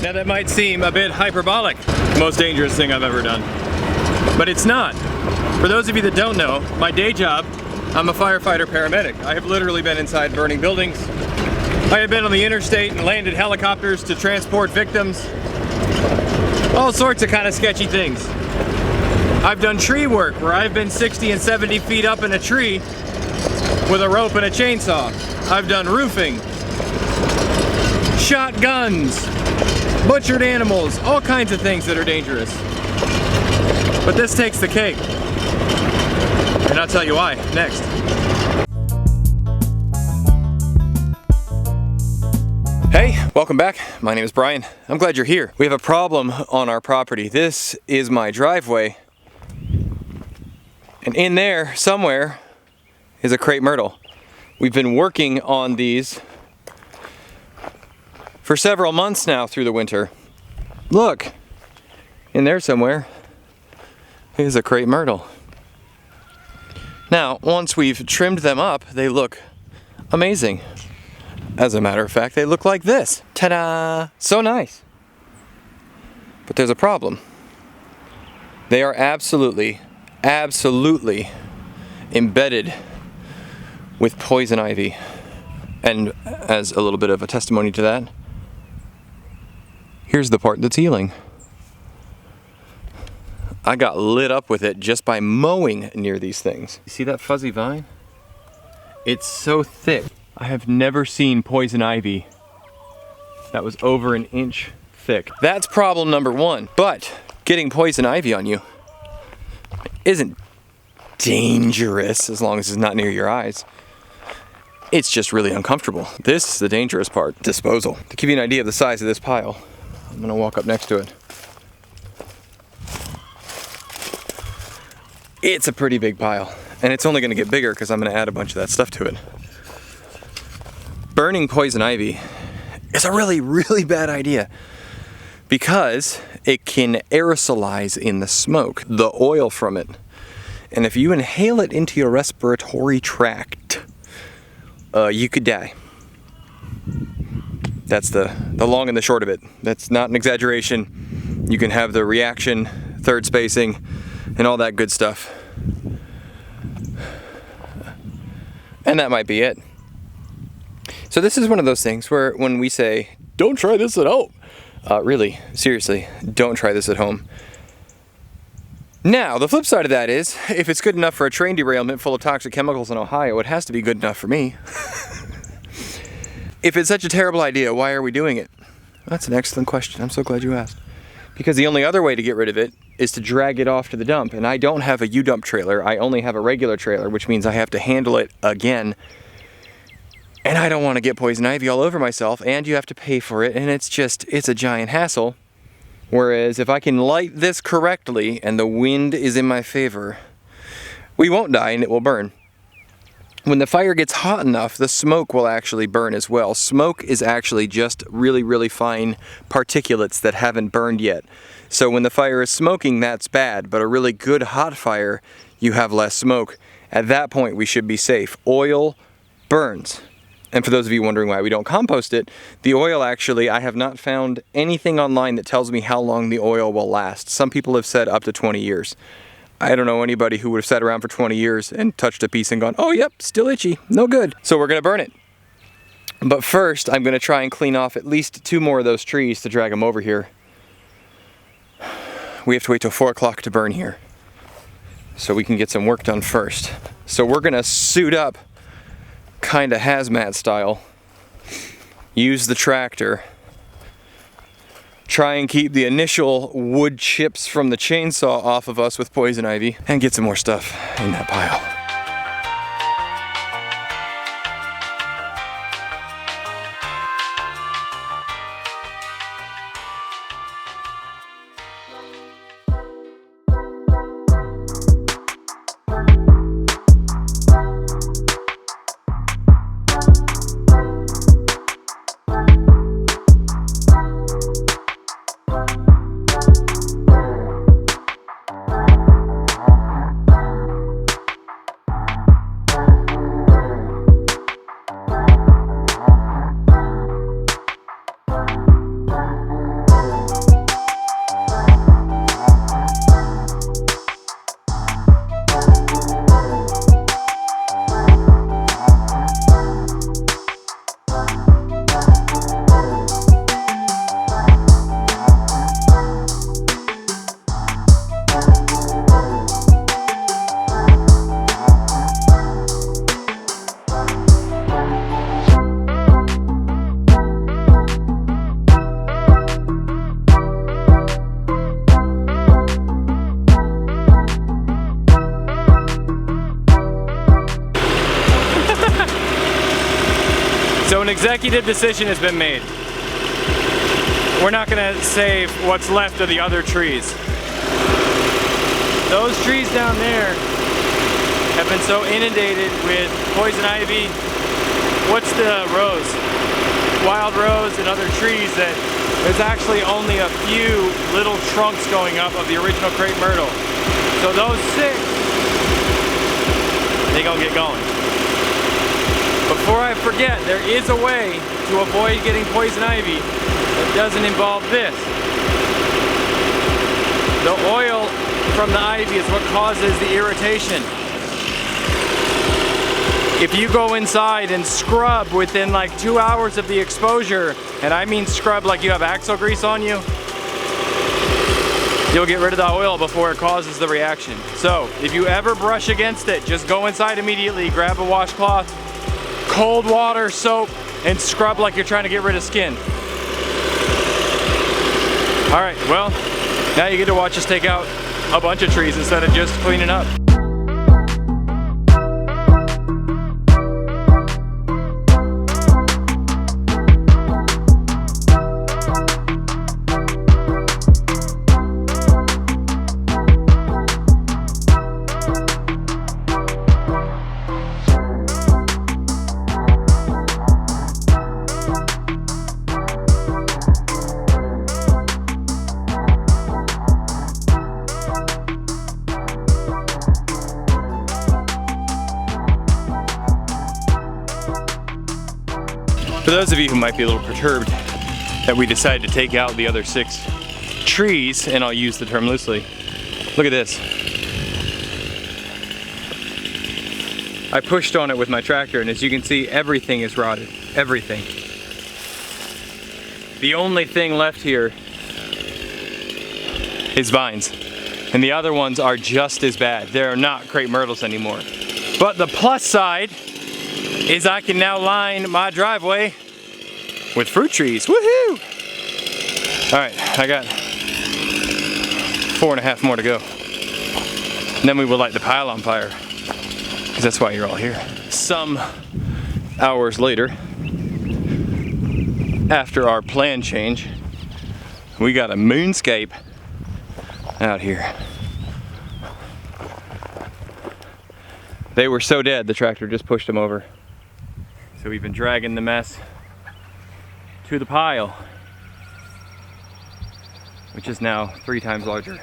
Now that might seem a bit hyperbolic, the most dangerous thing I've ever done, but it's not. For those of you that don't know, my day job, I'm a firefighter paramedic. I have literally been inside burning buildings. I have been on the interstate and landed helicopters to transport victims. All sorts of kind of sketchy things. I've done tree work where I've been 60 and 70 feet up in a tree with a rope and a chainsaw. I've done roofing, shot guns, butchered animals, all kinds of things that are dangerous. But this takes the cake. And I'll tell you why next. Hey, welcome back. My name is Brian. I'm glad you're here. We have a problem on our property. This is my driveway. And in there, somewhere, is a crepe myrtle. We've been working on these for several months now through the winter. Look, in there somewhere is a crepe myrtle. Now, once we've trimmed them up, they look amazing. As a matter of fact, they look like this. Ta-da! So nice. But there's a problem. They are absolutely embedded with poison ivy. And as a little bit of a testimony to that, here's the part that's healing. I got lit up with it just by mowing near these things. You see that fuzzy vine? It's so thick. I have never seen poison ivy that was over an inch thick. That's problem number one. But getting poison ivy on you isn't dangerous as long as it's not near your eyes. It's just really uncomfortable. This is the dangerous part, disposal. To give you an idea of the size of this pile, I'm gonna walk up next to it. It's a pretty big pile, and it's only gonna get bigger because I'm gonna add a bunch of that stuff to it. Burning poison ivy is a really bad idea because it can aerosolize in the smoke, the oil from it. And if you inhale it into your respiratory tract, you could die. That's the long and the short of it. That's not an exaggeration. You can have the reaction, third spacing, and all that good stuff. And that might be it. So this is one of those things where when we say, don't try this at home, really, seriously, don't try this at home. Now, the flip side of that is, if it's good enough for a train derailment full of toxic chemicals in Ohio, it has to be good enough for me. If it's such a terrible idea, why are we doing it? That's an excellent question. I'm so glad you asked. Because the only other way to get rid of it is to drag it off to the dump. And I don't have a U-dump trailer. I only have a regular trailer, which means I have to handle it again. And I don't want to get poison ivy all over myself, and you have to pay for it, and it's a giant hassle. Whereas if I can light this correctly and the wind is in my favor, we won't die and it will burn. When the fire gets hot enough, the smoke will actually burn as well. Smoke is actually just really fine particulates that haven't burned yet. So when the fire is smoking, that's bad, but a really good hot fire, you have less smoke. At that point, we should be safe. Oil burns. And for those of you wondering why we don't compost it, the oil actually, I have not found anything online that tells me how long the oil will last. Some people have said up to 20 years. I don't know anybody who would have sat around for 20 years and touched a piece and gone, oh yep, still itchy, no good. So we're gonna burn it. But first, I'm gonna try and clean off at least 2 more of those trees to drag them over here. We have to wait till 4 o'clock to burn here, so we can get some work done first. So we're gonna suit up kinda hazmat style, use the tractor, try and keep the initial wood chips from the chainsaw off of us with poison ivy, and get some more stuff in that pile. executive decision has been made. We're not gonna save what's left of the other trees. Those trees down there have been so inundated with poison ivy. What's the rose? Wild rose and other trees that there's actually only a few little trunks going up of the original crepe myrtle. So those 6, they gonna get going. Before I forget, there is a way to avoid getting poison ivy that doesn't involve this. The oil from the ivy is what causes the irritation. If you go inside and scrub within like 2 hours of the exposure, and I mean scrub like you have axle grease on you, you'll get rid of the oil before it causes the reaction. So if you ever brush against it, just go inside immediately, grab a washcloth, cold water, soap, and scrub like you're trying to get rid of skin. All right, well, now you get to watch us take out a bunch of trees instead of just cleaning up. For those of you who might be a little perturbed that we decided to take out the other 6 trees, and I'll use the term loosely, look at this. I pushed on it with my tractor, and as you can see, everything is rotted. Everything. The only thing left here is vines, and the other ones are just as bad. They're not crepe myrtles anymore. But the plus side is I can now line my driveway with fruit trees. Woohoo! All right, I got 4.5 more to go. And then we will light the pile on fire, because that's why you're all here. Some hours later, after our plan change, we got a moonscape out here. They were so dead, the tractor just pushed them over. So we've been dragging the mess to the pile, which is now 3 times larger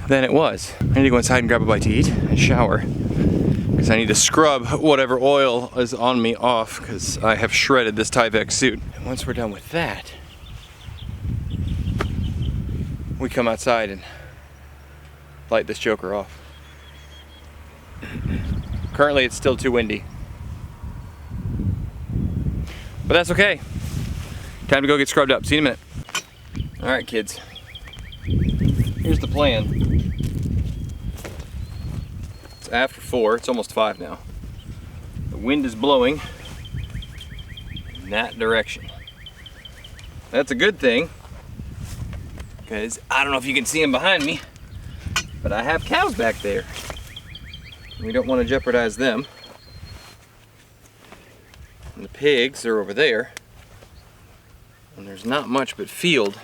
than it was. I need to go inside and grab a bite to eat and shower, because I need to scrub whatever oil is on me off, because I have shredded this Tyvek suit. And once we're done with that, we come outside and light this joker off. Currently it's still too windy, but that's okay. Time to go get scrubbed up. See you in a minute. All right, kids. Here's the plan. It's after 4. It's almost 5 now. The wind is blowing in that direction. That's a good thing, because I don't know if you can see them behind me, but I have cows back there. We don't want to jeopardize them. And the pigs are over there. And there's not much but field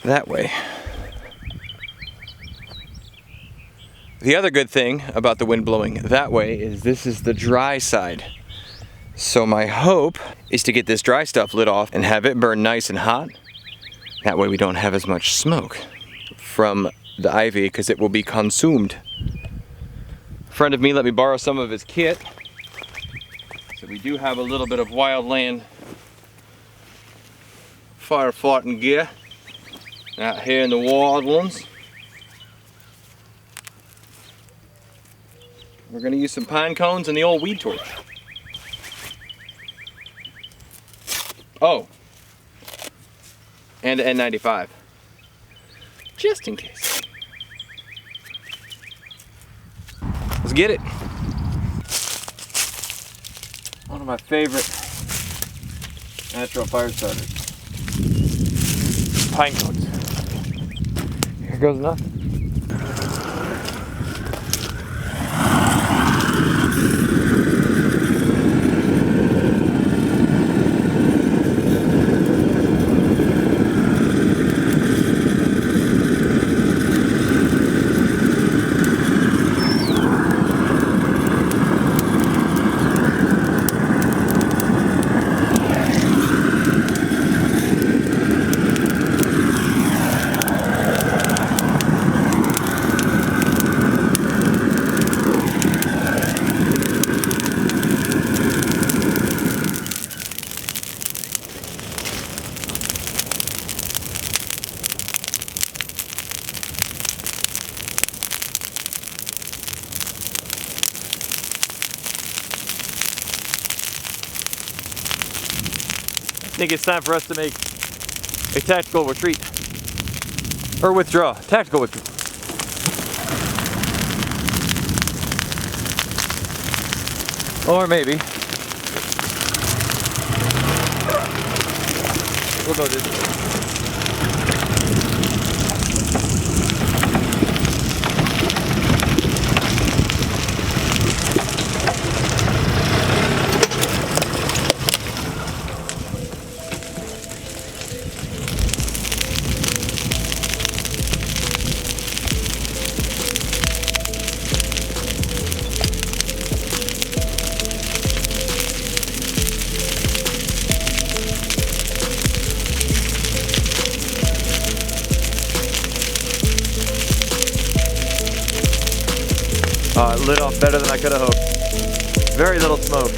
that way. The other good thing about the wind blowing that way is this is the dry side. So my hope is to get this dry stuff lit off and have it burn nice and hot. That way we don't have as much smoke from the ivy, because it will be consumed. A friend of me let me borrow some of his kit. So we do have a little bit of wildland firefighting gear out here in the wildlands. We're going to use some pine cones and the old weed torch. Oh, and an N95, just in case. Let's get it. One of my favorite natural fire starters. Pine cones. Here goes nothing. think it's time for us to make a tactical retreat. Or withdraw. Tactical withdrawal. Or maybe we'll go this way. It lit off better than I could have hoped. Very little smoke.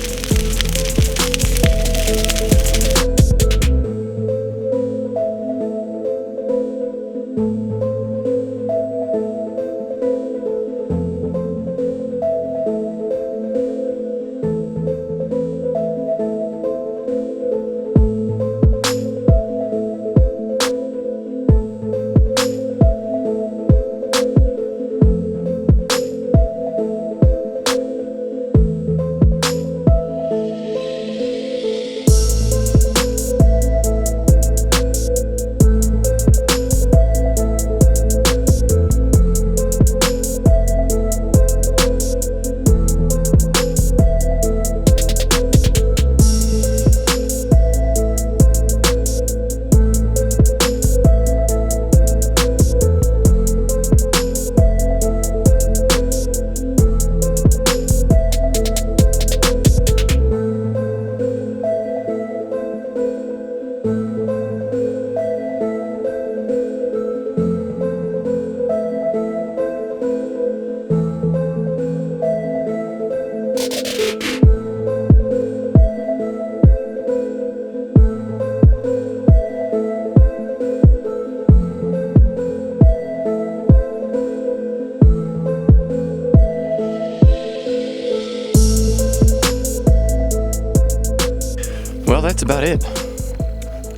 Well, that's about it.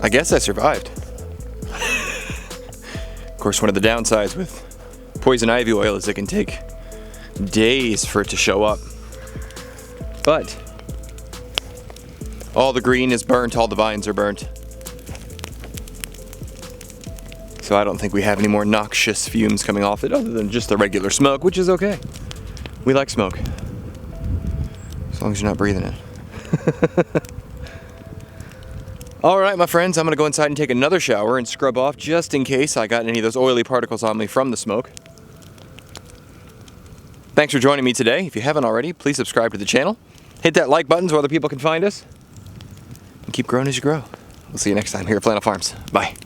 I guess I survived. Of course, one of the downsides with poison ivy oil is it can take days for it to show up. But all the green is burnt, all the vines are burnt. So I don't think we have any more noxious fumes coming off it other than just the regular smoke, which is okay. We like smoke. As long as you're not breathing it. All right, my friends, I'm gonna go inside and take another shower and scrub off just in case I got any of those oily particles on me from the smoke. Thanks for joining me today. If you haven't already, please subscribe to the channel. Hit that like button so other people can find us. And keep growing as you grow. We'll see you next time here at Flannel Farms. Bye.